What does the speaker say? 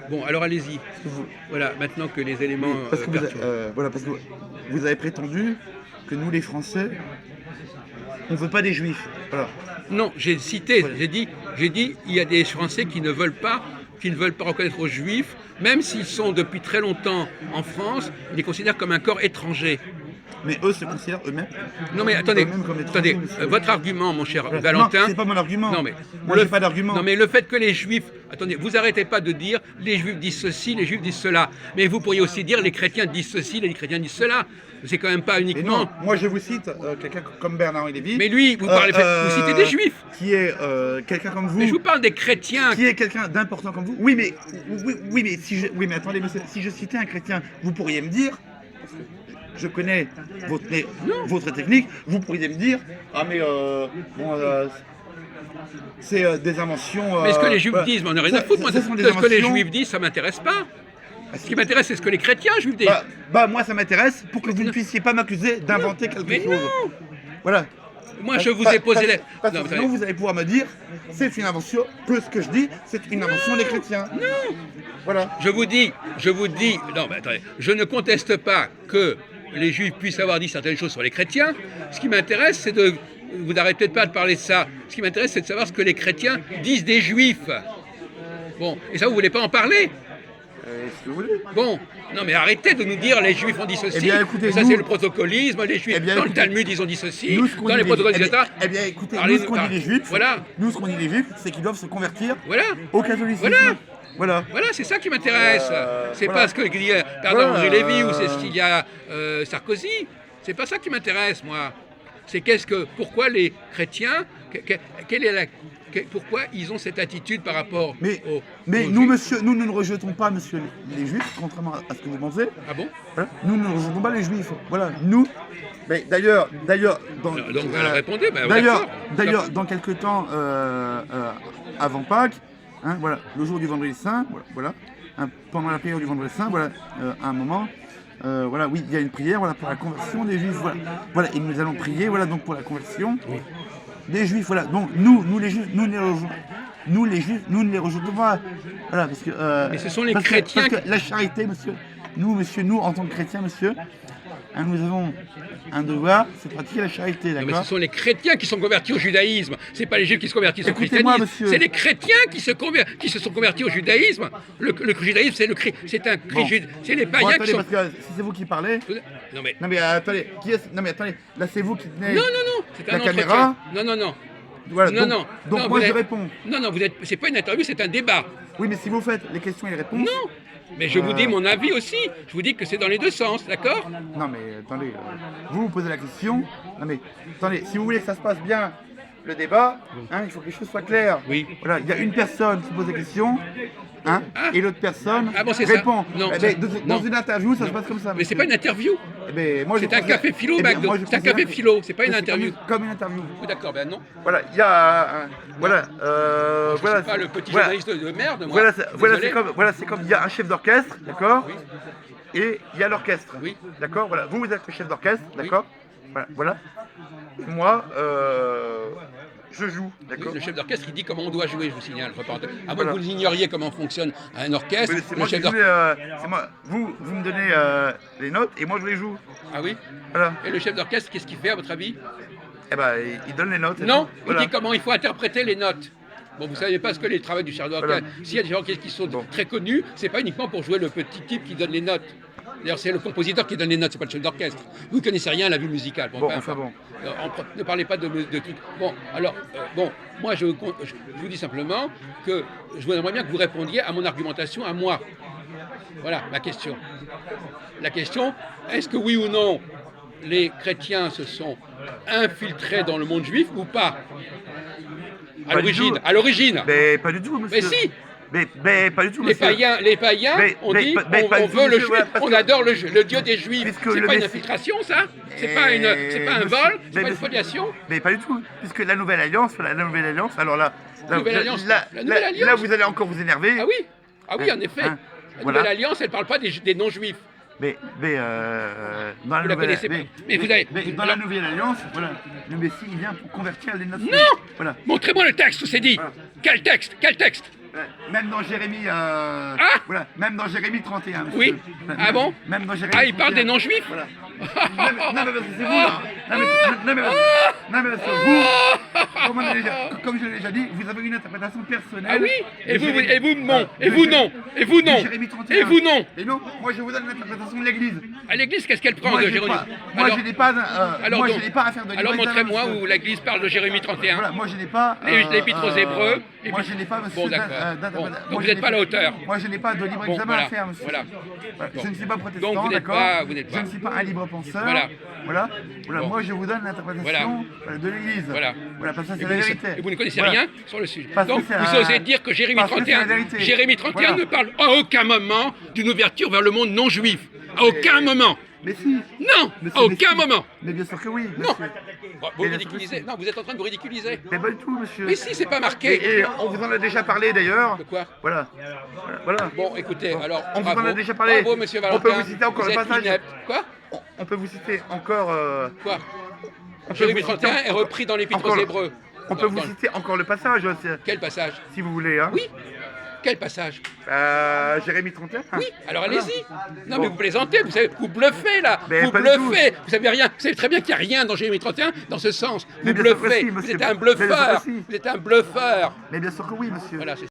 Bon, alors allez-y. Voilà, maintenant que les éléments Parce que perturbent. voilà, parce que vous avez prétendu que nous, les Français, on veut pas des Juifs. Voilà. Non, j'ai cité, Voilà. j'ai dit, il y a des Français qui ne veulent pas reconnaître aux Juifs, même s'ils sont depuis très longtemps en France, ils les considèrent comme un corps étranger. Mais eux se considèrent eux-mêmes Non mais attendez, eux-mêmes comme étrangers, monsieur. votre argument, mon cher Voilà. Non, Valentin. c'est pas mon argument. Non mais Moi, j'ai pas d'argument. non mais le fait que les Juifs, attendez, vous arrêtez pas de dire les Juifs disent ceci, les Juifs disent cela, mais vous pourriez aussi dire les chrétiens disent ceci, les chrétiens disent cela. C'est quand même pas Et uniquement. non, moi je vous cite quelqu'un comme Bernard-Henri Lévy. Mais lui, vous parlez, vous citez des Juifs. Qui est quelqu'un comme vous. Mais je vous parle des chrétiens. Qui est quelqu'un d'important comme vous. Oui, mais oui, mais oui, mais attendez, monsieur, si je citais un chrétien, vous pourriez me dire. Parce que je connais votre technique. Vous pourriez me dire, ah mais bon, c'est des inventions. Mais ce que les Juifs voilà. disent, on n'a rien à foutre. Moi, Ce ce sont des que les inventions. Juifs disent, ça m'intéresse pas. Ce qui m'intéresse, c'est ce que les chrétiens juifs disent. Bah, moi ça m'intéresse pour que vous ne puissiez pas m'accuser d'inventer quelque Mais chose. non. Voilà. Moi, je vous ai posé la. Parce Non, que mais sinon, vous allez pouvoir me dire, c'est une invention, que ce que je dis, c'est une invention des chrétiens. Non. Voilà. Je vous dis, non, mais attendez, je ne conteste pas que les Juifs puissent avoir dit certaines choses sur les chrétiens. Ce qui m'intéresse, c'est de. Vous n'arrêtez peut-être pas de parler de ça. Ce qui m'intéresse, c'est de savoir ce que les chrétiens disent des Juifs. Bon, et ça, vous voulez pas en parler? Si vous voulez. Bon, non mais arrêtez de nous dire les Juifs ont dit ceci. Eh bien, écoutez, ça nous- c'est le protocolisme. Les Juifs Eh bien, dans le écoutez, Talmud ils ont dit ceci. Nous, ce qu'on Dans dit les protocoles eh des bien, États. eh bien, écoutez, Parlez- nous, ce qu'on dit les Juifs, Voilà. nous, ce qu'on dit les Juifs, c'est qu'ils doivent se convertir Voilà. au catholicisme. Voilà. Voilà. Voilà, c'est ça qui m'intéresse. C'est voilà. pas ce que dit Bernard-Henri Lévy ou c'est ce qu'il y a Sarkozy. C'est pas ça qui m'intéresse, moi. C'est pourquoi les chrétiens, quelle est pourquoi ils ont cette attitude par rapport Mais aux nous, Juifs. monsieur, nous ne rejetons pas, monsieur, les Juifs, contrairement à ce que vous pensez. Ah bon? Voilà. Nous ne rejetons pas les Juifs. Voilà. Nous. Mais d'ailleurs, dans. Donc vous répondez. Ben, D'ailleurs, d'accord. dans quelques temps avant Pâques, hein, voilà, le jour du Vendredi Saint, voilà, hein, pendant la prière du Vendredi Saint, voilà, à un moment, voilà, oui, il y a une prière, voilà, pour la conversion des Juifs, voilà, et nous allons prier, voilà, donc pour la conversion des Juifs, voilà. Donc nous les Juifs, nous les Juifs, nous ne les rejetons pas, voilà, parce que. Mais ce sont les parce que- chrétiens parce que la charité, monsieur, nous en tant que chrétiens, monsieur. Hein, nous avons un devoir, c'est de pratiquer la charité, Non, mais d'accord? ce sont les chrétiens qui sont convertis au judaïsme. C'est pas les juifs qui se convertissent au Écoutez-moi, christianisme. monsieur. C'est les chrétiens qui se sont convertis au judaïsme. Le judaïsme, c'est les Bon, païens qui attendez, sont. parce que si c'est vous qui parlez. Non mais Non mais attendez, non mais attendez, là c'est vous qui tenez non, c'est un la entretien. caméra. Non. Voilà, Non, donc, non, moi vous je êtes- réponds. Non, c'est pas une interview, c'est un débat. Oui, mais si vous faites les questions et les réponses. Non, mais je vous dis mon avis aussi. Je vous dis que c'est dans les deux sens, d'accord? Non mais attendez, vous posez la question. Non mais attendez, si vous voulez que ça se passe bien, le débat, hein, il faut que les choses soient claires. Oui. Voilà, il y a une personne qui pose la question, hein, Ah. et l'autre personne Ah bon, c'est ça. répond. Non, Eh ça- ben, dans non. une interview, ça se passe comme ça. Mais c'est pas une interview. Eh ben, moi, je C'est un considère- café philo, eh bien, McDo. moi, je C'est un considère café que- philo, c'est pas une que interview. Comme une interview. Oui, d'accord, ben non. Voilà, il y a voilà, Je voilà, suis pas le petit voilà. journaliste de merde, moi. Voilà, Désolé. c'est comme il y a un chef d'orchestre, d'accord? Oui. Et il y a l'orchestre. Oui. D'accord, voilà. Vous êtes le chef d'orchestre, d'accord? Voilà. Moi, je joue, Oui, d'accord? le chef d'orchestre, il dit comment on doit jouer, je vous signale. À moins Voilà. que vous ignoriez comment fonctionne un orchestre. Oui, c'est le moi qui chef joue, d'orchestre. c'est moi. Vous me donnez les notes et moi je les joue. Ah oui. Voilà. Et le chef d'orchestre, qu'est-ce qu'il fait à votre avis? Eh ben, il donne les notes. et Non, tout. il Voilà. dit comment il faut interpréter les notes. Bon, vous savez pas ce que les travaux du chef d'orchestre. Voilà. S'il y a des gens qui sont Bon. très connus, c'est pas uniquement pour jouer le petit type qui donne les notes. D'ailleurs, c'est le compositeur qui donne les notes, c'est pas le chef d'orchestre. Vous ne connaissez rien à la vie musicale. Bon, peu enfin importe. bon. Ne parlez pas de trucs. Bon, alors, moi, je vous dis simplement que je voudrais bien que vous répondiez à mon argumentation, à moi. Voilà ma question. La question, est-ce que oui ou non, les chrétiens se sont infiltrés dans le monde juif ou pas? À Pas du l'origine, tout. à l'origine. Mais pas du tout, monsieur. Mais si, Mais pas du tout, les monsieur. païens ont dit pas on du tout, veut le monsieur, juif, voilà, parce on que- adore le Dieu des Juifs. Puisque C'est le pas une Messie- infiltration, ça? C'est pas un monsieur- vol? C'est mais pas une monsieur- spoliation? Mais pas du tout, puisque la nouvelle alliance, alors là, Nouvelle alliance, là, la nouvelle là, alliance. là, vous allez encore vous énerver. Ah oui, en effet. Hein, La voilà. Nouvelle Alliance, elle parle pas des non-juifs. Mais dans la Vous la nouvelle, connaissez pas. Mais vous avez- dans la nouvelle alliance, voilà, le Messie il vient pour convertir les nations. Non. Voilà. Montrez-moi le texte où c'est dit. Voilà. Quel texte? Quel texte? Même dans Jérémie, voilà, même dans Jérémie 31. Monsieur. Oui. Même- Ah bon? Même dans Jérémie Ah, il parle 31. des non-juifs? Voilà. Non, mais parce que c'est vous, là. Non, mais parce que vous, comme je l'ai déjà dit, vous avez une interprétation personnelle. Ah oui? Et de vous, Jérémie- et vous non? Et de vous Jé- non? Et vous non? de Jérémie 31. Et vous non? Et non, moi je vous donne l'interprétation de l'Église. À l'église, qu'est-ce qu'elle prend Moi, de j'ai Jérémie? pas- moi, Alors- je n'ai pas, alors moi, donc- je n'ai pas à faire de Alors livre montrez-moi examen, où l'église parle de Jérémie 31. Voilà, moi je n'ai pas. L'épître aux Hébreux. Moi je n'ai pas, monsieur. Bon, d'accord. Bon, moi, donc vous je n'êtes n'ai pas à la hauteur. Moi je n'ai pas de libre Bon, examen voilà. à faire, monsieur. Voilà. Voilà, Bon. Je ne suis pas protestant, Donc vous n'êtes d'accord. pas- vous n'êtes Je pas. ne suis pas un libre penseur. Voilà. Voilà. Bon. Moi je vous donne l'interprétation de l'Église. Voilà. Voilà, parce que ça Et c'est vous, la ne- vérité. et vous ne connaissez Voilà. rien sur le sujet. Parce que Donc c'est vous un- osez dire que Jérémie parce que c'est 31, la vérité. Jérémie 31 Voilà. ne parle à aucun moment d'une ouverture vers le monde non juif. À aucun moment. Mais si. Non, Monsieur, à mais aucun si. moment. Mais bien sûr que oui, Non. monsieur. Bon, vous Mais bien ridiculisez. sûr que Non, vous êtes en train de vous ridiculiser. Mais pas du tout, monsieur. Mais si, c'est pas marqué. Et on vous en a déjà parlé d'ailleurs. De quoi? Voilà. Voilà. Bon, écoutez, alors On vous en bravo. a déjà parlé. Bravo, monsieur On Valentin. peut vous citer encore Vous le êtes passage. inepte. Quoi? On peut vous citer encore. Quoi? On peut Jérémie vous citer 31 est repris dans l'épître aux encore- Hébreux. On peut Dans- vous dans- citer encore le passage, Quel passage? si vous voulez. Hein. Oui. Quel passage? Jérémie 31. Oui, alors Voilà. allez-y. Non, Bon. mais vous plaisantez, vous, savez, vous bluffez là. Mais Vous pas du bluffez. Vous savez rien. Vous savez très bien qu'il n'y a rien dans Jérémie 31 dans ce sens. Vous Mais bien sûr que bluffez. si, Vous monsieur. êtes un Mais bien sûr que bluffeur. si. Vous êtes un bluffeur. Mais bien sûr que oui, monsieur. Voilà, c'est